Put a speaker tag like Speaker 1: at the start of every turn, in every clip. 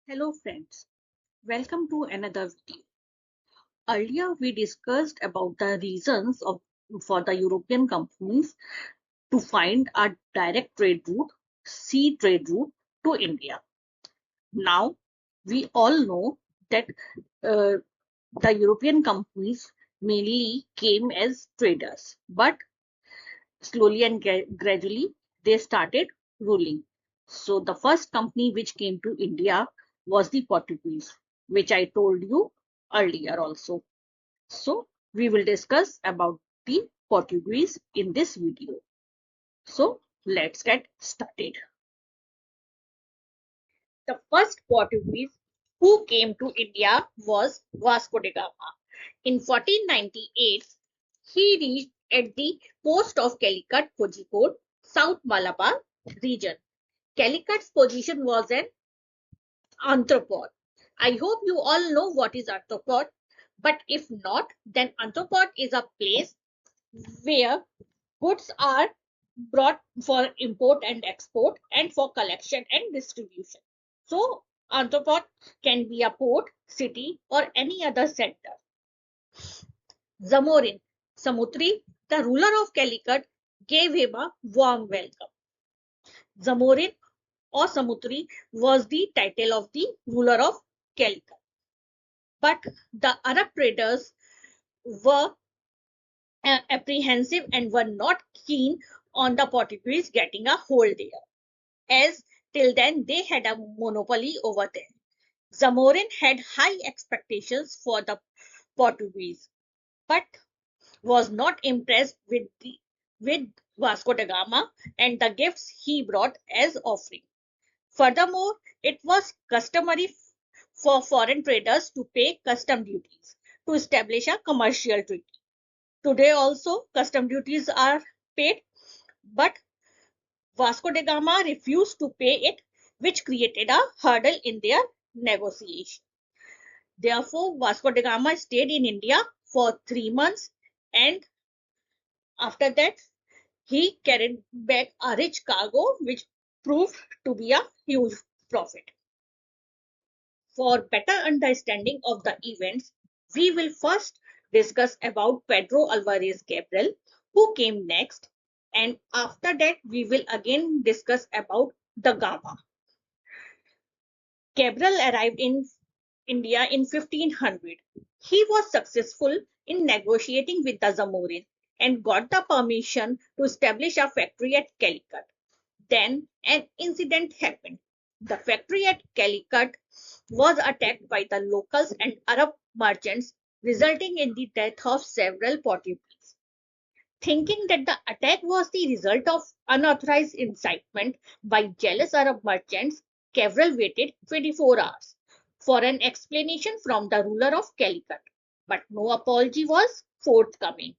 Speaker 1: Hello friends, welcome to another video. Earlier we discussed about the reasons for the European companies to find a direct trade route, sea trade route to India. Now we all know that uh, the European companies mainly came as traders, but slowly and gradually they started ruling. So the first company which came to India was the Portuguese, which I told you earlier also. So we will discuss about the Portuguese in this video. So let's get started. The first Portuguese who came to India was Vasco da Gama. In 1498, he reached at the coast of Calicut, Kozhikode, South Malabar region. Calicut's position was an arthropod. I hope you all know what is arthropod, but if not, then arthropod is a place where goods are brought for import and export and for collection and distribution. So, arthropod can be a port, city, or any other center. Zamorin Samutri, the ruler of Calicut, gave him a warm welcome. Zamorin or Samutri was the title of the ruler of Calicut. But the Arab traders were apprehensive and were not keen on the Portuguese getting a hold there, as till then they had a monopoly over there. Zamorin had high expectations for the Portuguese, but was not impressed with Vasco da Gama and the gifts he brought as offering. Furthermore, it was customary for foreign traders to pay custom duties to establish a commercial treaty. Today also custom duties are paid, but Vasco da Gama refused to pay it, which created a hurdle in their negotiation. Therefore, Vasco da Gama stayed in India for 3 months, and after that he carried back a rich cargo which proved to be a huge profit. For better understanding of the events, we will first discuss about Pedro Alvarez Cabral, who came next, and after that we will again discuss about the Gama. Cabral arrived in India in 1500. He was successful in negotiating with the Zamorin and got the permission to establish a factory at Calicut. Then an incident happened. The factory at Calicut was attacked by the locals and Arab merchants, resulting in the death of several Portuguese. Thinking that the attack was the result of unauthorized incitement by jealous Arab merchants, Cabral waited 24 hours for an explanation from the ruler of Calicut, but no apology was forthcoming.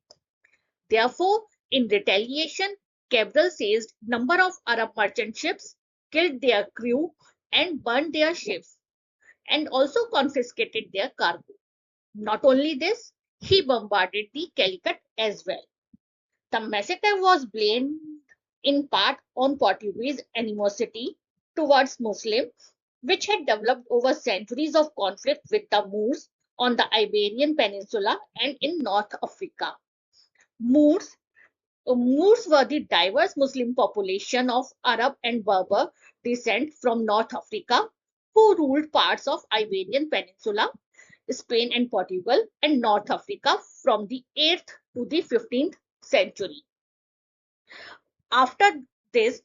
Speaker 1: Therefore, in retaliation, Cabral seized number of Arab merchant ships, killed their crew, and burned their ships, and also confiscated their cargo. Not only this, he bombarded the Calicut as well. The massacre was blamed in part on Portuguese animosity towards Muslims, which had developed over centuries of conflict with the Moors on the Iberian Peninsula and in North Africa. Moors Moors were the diverse Muslim population of Arab and Berber descent from North Africa who ruled parts of Iberian Peninsula, Spain and Portugal, and North Africa from the 8th to the 15th century. After this,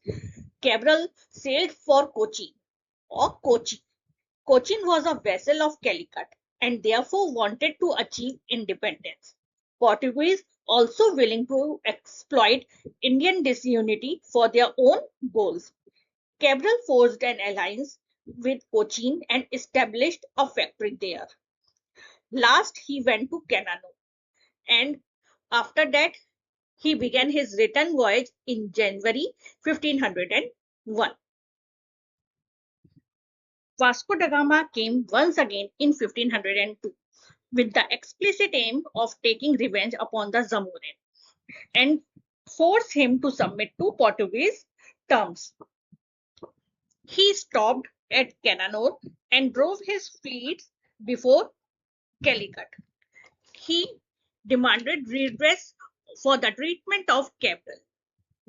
Speaker 1: Cabral sailed for Cochin or Kochi. Cochin was a vassal of Calicut and therefore wanted to achieve independence. Portuguese also willing to exploit Indian disunity for their own goals. Cabral forged an alliance with Cochin and established a factory there. Last, he went to Canano, and after that, he began his return voyage in January 1501. Vasco da Gama came once again in 1502 with the explicit aim of taking revenge upon the Zamorin and force him to submit to Portuguese terms. He stopped at Cannanore and drove his fleets before Calicut. He demanded redress for the treatment of cattle.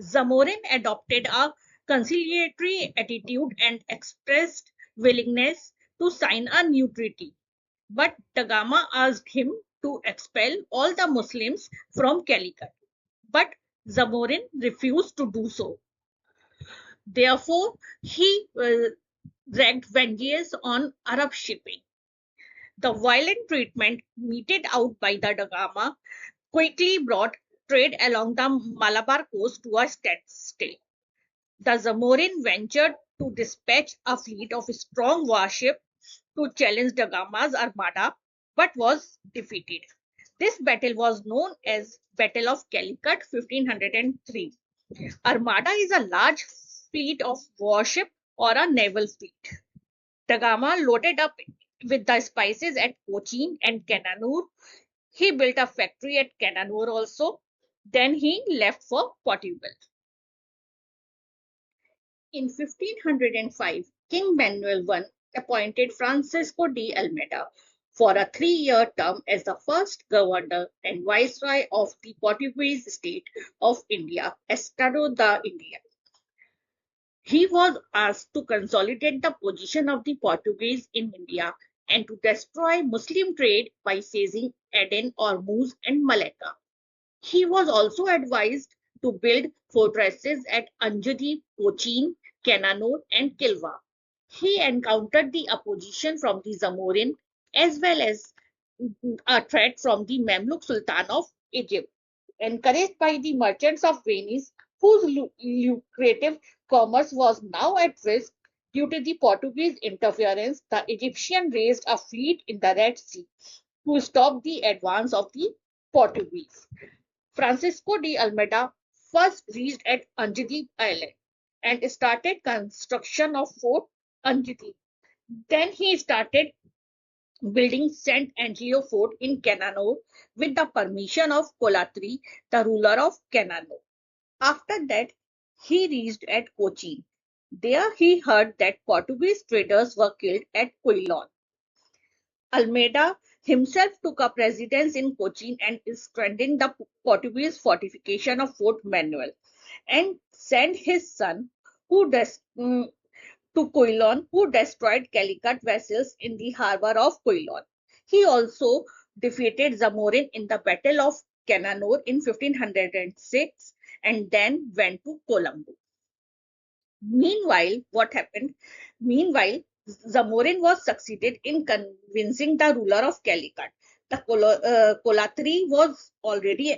Speaker 1: Zamorin adopted a conciliatory attitude and expressed willingness to sign a new treaty. But Da Gama asked him to expel all the Muslims from Calicut. But Zamorin refused to do so. Therefore, he wreaked vengeance on Arab shipping. The violent treatment meted out by the Da Gama quickly brought trade along the Malabar coast to a standstill. The Zamorin ventured to dispatch a fleet of strong warships to challenge Da Gama's armada, but was defeated. This battle was known as Battle of Calicut 1503. Armada is a large fleet of warship or a naval fleet. Da Gama loaded up with the spices at Cochin and Cannanore. He built a factory at Cannanore also. Then he left for Portugal. In 1505, King Manuel I appointed Francisco de Almeida for a 3-year term as the first governor and viceroy of the Portuguese state of India, Estado da India. He was asked to consolidate the position of the Portuguese in India and to destroy Muslim trade by seizing Aden, Ormuz, and Malacca. He was also advised to build fortresses at Anjadi, Cochin, Cannanore, and Kilwa. He encountered the opposition from the Zamorin as well as a threat from the Mamluk Sultan of Egypt. Encouraged by the merchants of Venice, whose lucrative commerce was now at risk due to the Portuguese interference, the Egyptian raised a fleet in the Red Sea to stop the advance of the Portuguese. Francisco de Almeida first reached at Anjadi Island and started construction of Fort Anjadi. Then he started building St. Angelo Fort in Cannanore with the permission of Colatri, the ruler of Cannanore. After that, he reached at Cochin. There he heard that Portuguese traders were killed at Quilon. Almeida himself took up residence in Cochin and strengthened the Portuguese fortification of Fort Manuel and sent his son to Quilon, who destroyed Calicut vessels in the harbor of Quilon. He also defeated Zamorin in the Battle of Cannanore in 1506 and then went to Colombo. Meanwhile, what happened? Meanwhile, Zamorin was succeeded in convincing the ruler of Calicut. The Colatri was already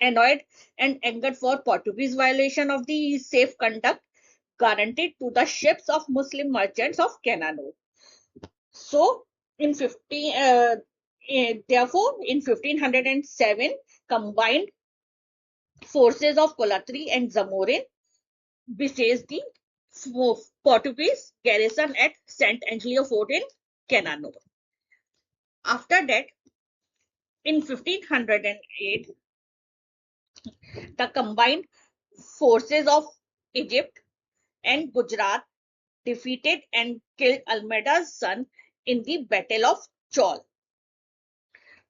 Speaker 1: annoyed and angered for Portuguese violation of the safe conduct guaranteed to the ships of Muslim merchants of Cannanore. So, therefore, in 1507, combined forces of Colatri and Zamorin besieged the Portuguese garrison at St. Angelo Fort in Cannanore. After that, in 1508, the combined forces of Egypt and Gujarat defeated and killed Almeida's son in the Battle of Chaul.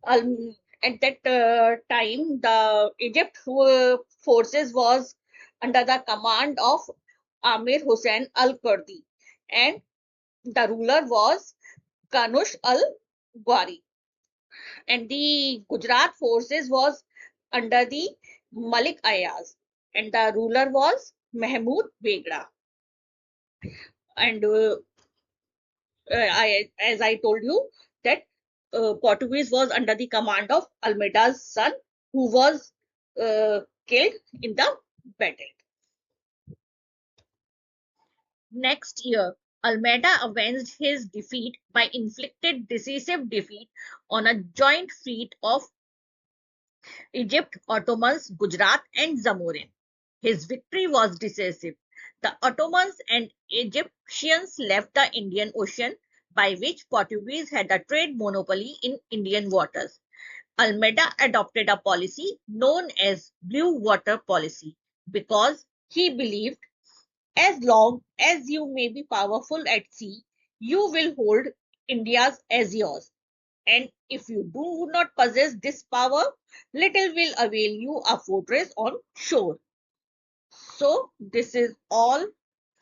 Speaker 1: At that time, the Egypt forces was under the command of Amir Hussain al-Kurdi, and the ruler was Kanush al-Gwari. And the Gujarat forces was under the Malik Ayaz, and the ruler was Mahmud Begra. And as I told you, that Portuguese was under the command of Almeida's son, who was killed in the battle. Next year, Almeida avenged his defeat by inflicted decisive defeat on a joint fleet of Egypt, Ottomans, Gujarat, and Zamorin. His victory was decisive. The Ottomans and Egyptians left the Indian Ocean, by which Portuguese had a trade monopoly in Indian waters. Almeida adopted a policy known as Blue Water Policy because he believed As long as you may be powerful at sea, you will hold India's as yours. And if you do not possess this power, little will avail you a fortress on shore. So this is all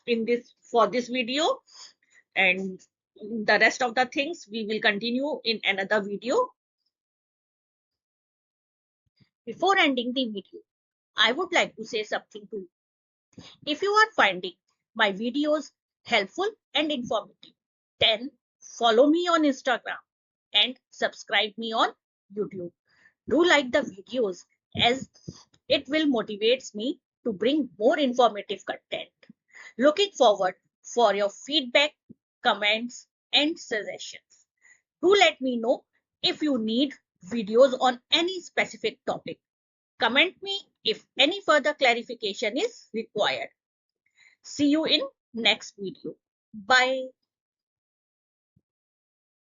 Speaker 1: in this for this video, and the rest of the things we will continue in another video. Before ending the video, I would like to say something to you. If you are finding my videos helpful and informative, then follow me on Instagram and subscribe me on YouTube. Do like the videos as it will motivate me to bring more informative content. Looking forward for your feedback, comments and suggestions. Do let me know if you need videos on any specific topic. Comment me if any further clarification is required. See you in next video. Bye.